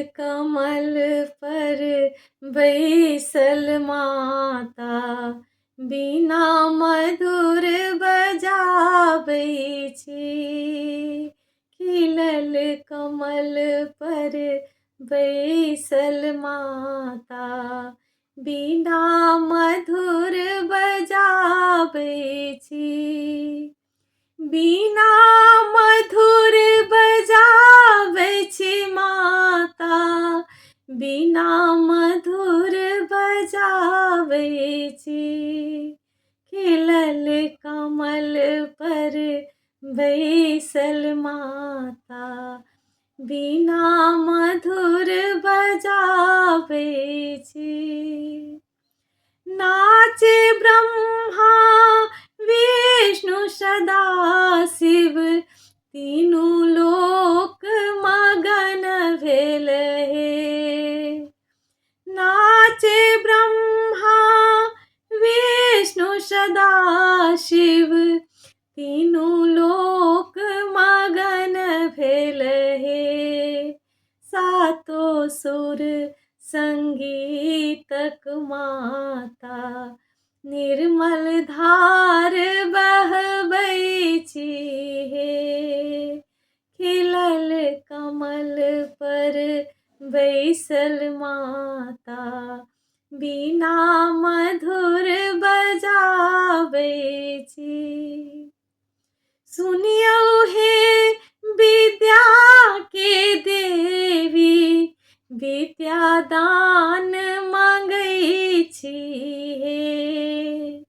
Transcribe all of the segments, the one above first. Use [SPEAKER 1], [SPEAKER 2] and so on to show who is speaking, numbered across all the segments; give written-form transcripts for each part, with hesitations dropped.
[SPEAKER 1] कमल पर बैसल माता, बीना मधुर बजाबै छी। खिलल कमल पर बैसल माता, बीना मधुर बजाबै छी। बीना मधुर बजाबै छी माता, बीना मधुर बजाबै छी। खिलल कमल पर बैसल माता, बीना मधुर बजाबै छी। नाचे ब्रह्मा विष्णु सदा शिव, तीनू लोक मगन भेल हे। नाचे ब्रह्मा विष्णु सदा शिव, तीनू लोक मगन भेल हे। सातो सुर संगीतक माता, निर्मल धार बहबै छी हे। खिलल कमल पर बैसल माता, बीना मधुर बजाबै छी। सुनियौ हे विद्या के देवी, विद्या दान मांगै छी हे।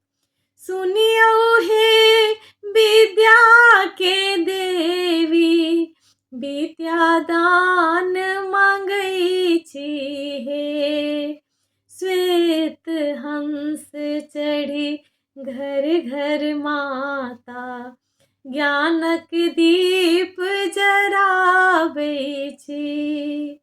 [SPEAKER 1] सुनियौ हे विद्या के देवी, विद्या दान मांगै छी हे। श्वेत हंस चढ़ी घर घर माता, ज्ञानक दीप जराबै छी।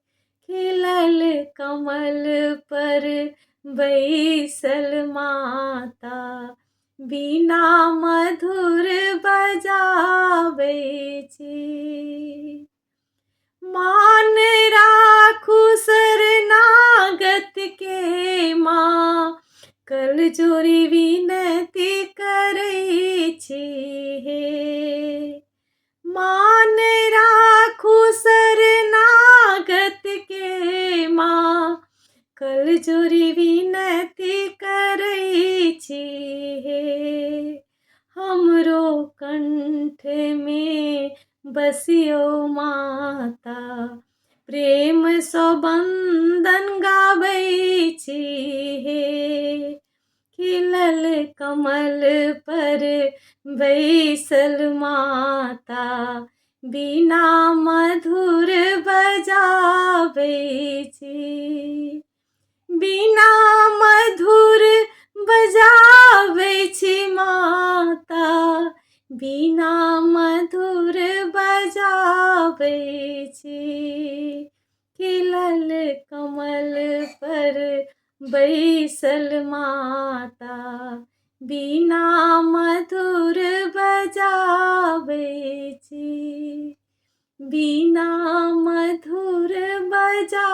[SPEAKER 1] खिलल कमल पर बैसल माता, बीना मधुर बजाबै छी। मान राखू शरणागत के माँ, कल जोरी विनती करै छी हे। मान राखू शरणागत के माँ, कल जोरी विनती करै छी हे। हमरो कंठ में बसियो माता, प्रेम सँ बंदन गाबै छी हे। खिलल कमल पर बैसल माता, बीना मधुर बजाबै छी। बीना मधुर बजाबै छी माता, बीना मधुर बजाबै छी। खिलल कमल पर बैसल माता, बीना मधुर बजाबै छी। बीना मधुर बजा